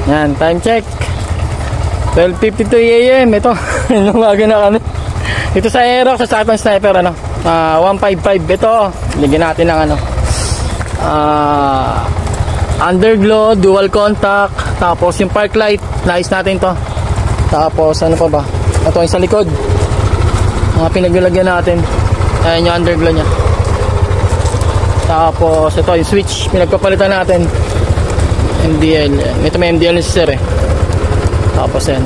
Yan, time check. 12:52 AM. Ito, lumaga na kami. Ito sa Aerox, sa sakit ng sniper, ano? 155. Ito, ligyan natin ng ano. Underglow, dual contact. Tapos yung park light, nais natin to. Tapos ano pa ba? Ito yung sa likod. Mga pinaglagyan natin. Ayan yung underglow nya. Tapos ito yung switch, pinagpapalitan natin. MDL. Ito may MDL si sir eh. Tapos yan.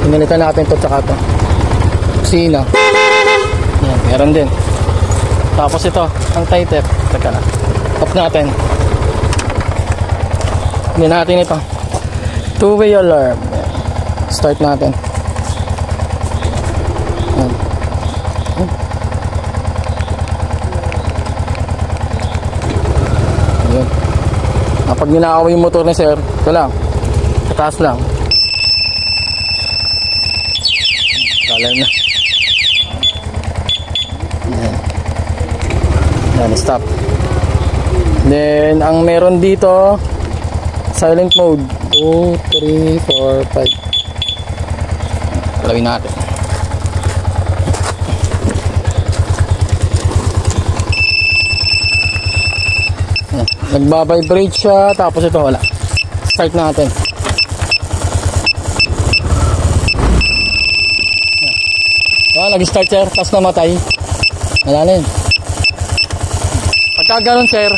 Pinalitan natin to tsaka to. Sino? Yan, meron din. Tapos ito, ang tie-tap. Teka na. Off natin. Hindi natin ito. Two-way alarm. Start natin. Yan. Yan. Kapag ninakaw yung motor ni sir, ito lang. Taas lang. Kalan na. Yan. Yan, stop. Then, ang meron dito, silent mode. 2, 3, 4, 5. Galawin natin. Yan. Nagbabibrate siya, tapos ito wala. Start natin. Nag-start sir, tapos namatay. Wala na yun. Pagka ganun sir,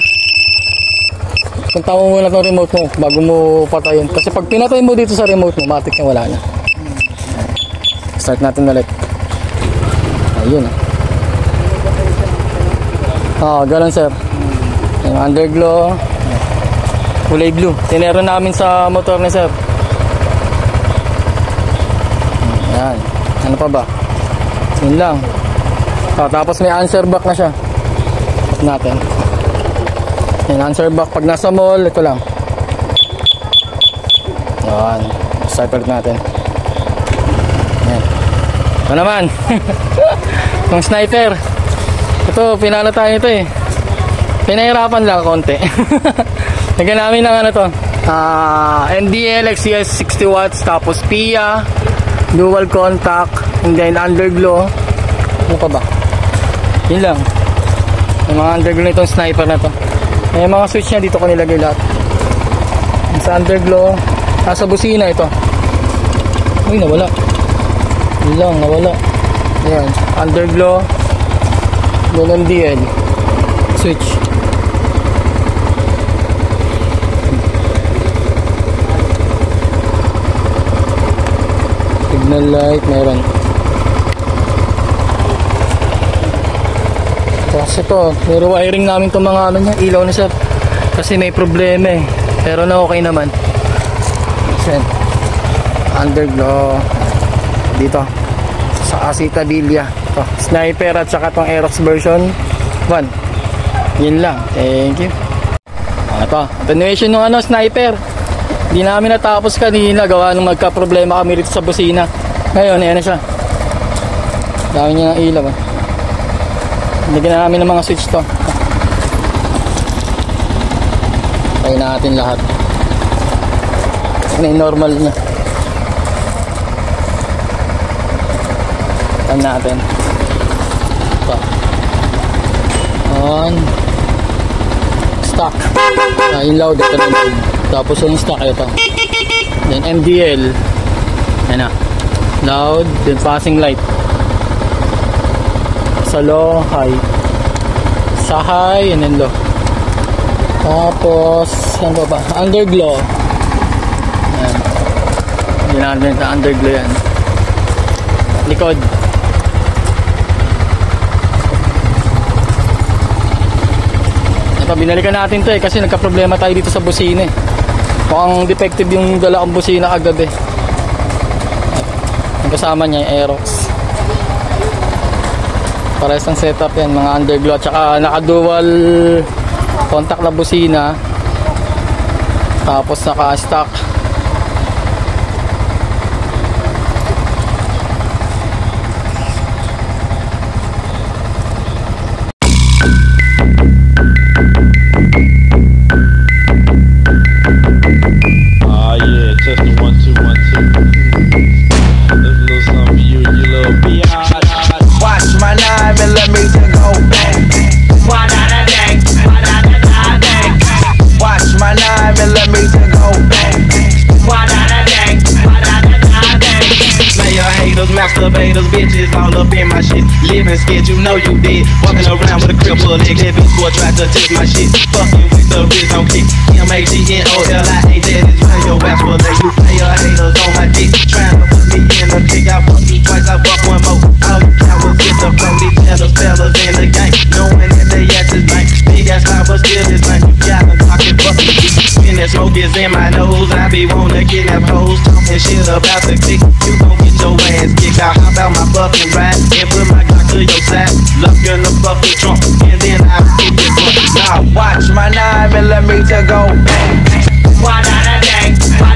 punta mo muna ng remote mo bago mo patayin. Kasi pag pinatay mo dito sa remote mo, matik na wala na. Start natin ulit. Ayun. Ganun sir. Yung underglow, kulay blue. Tinero namin sa motor ni sir. Ayan. Ano pa ba? Yun lang. Tapos may answer back na siya. Off natin. Yan, answer back pag nasa mall, ito lang. Yan. Start ulit natin. Yan. Ito naman. Itong sniper. Ito, pinalo tayo ito eh. Pinahirapan lang konti. Lagyan namin ng ano to. NDL XCS 60 watts. Tapos PIA. Dual contact. And then underglow. Ano pa ba? Yun lang. Yung mga underglow nitong sniper na to. Yung mga switch niya dito ko nilagay lahat. Sa underglow. Sa busina ito. Uy, nawala. Yun lang, nawala. Ayan. Underglow. Doon MDL. Switch. Signal light, meron. Tapos ito, wiring namin itong mga ano niya, ilaw na siya. Kasi may problema eh. Pero na okay naman. Yan. Underglow. Dito. Sa Acetabilia. Ito. Sniper at saka itong Aerox version 1. Yun lang. Thank you. Ito. Attenuation ng ano, sniper. Hindi namin natapos kanina. Gawa nung magka-problema kami rito sa busina. Ngayon, ayan na siya. Dami niya ng ilaw. Lagyan namin ng mga switch to. Tayo natin lahat. Ano yung normal niya. Tayo natin. Ito. On. Stock. Yung loud. Ito na loud. Tapos yung stock ito. Then MDL. Ayan na. Loud. Then passing light. Sa low, high. Sa high, and then low. Tapos, ano ba? Underglow. Ayan. Hindi natin sa underglow yan. Likod. Ito, binalikan natin to eh. Kasi nagka-problema tayo dito sa busina eh. Mukhang defective yung dala kong busina kagabi. Ang kasama niya yung Aerox. Parehas ng setup yan, mga underglow. Tsaka naka-dual contact na busina. Tapos naka-stock. masturbators, bitches all up in my shit. Living skit, you know you did. Walking around with a cripple leg, that bitch boy tried to take my shit. Fucking with the bitch on kick. MAGNOLIA, that is where your ass will lay. You player haters on my dick, trying to put me in a kick. I fuck you twice, I fuck one more. All you cowards get the flow, these jealous fellas in the game, knowing that they ass is blank. Big ass lie, but still is blank. You gotta talk it, fuck it. When that smoke is in my nose, I be wanna kidnap hoes, talking shit about the click. You gon' get your ass kicked out. Hop out my fucking ride and put my Glock to your side. Lock in the fucking trunk, and then I'll get this one. Now watch my 9mm go bang. Why not a dang? Why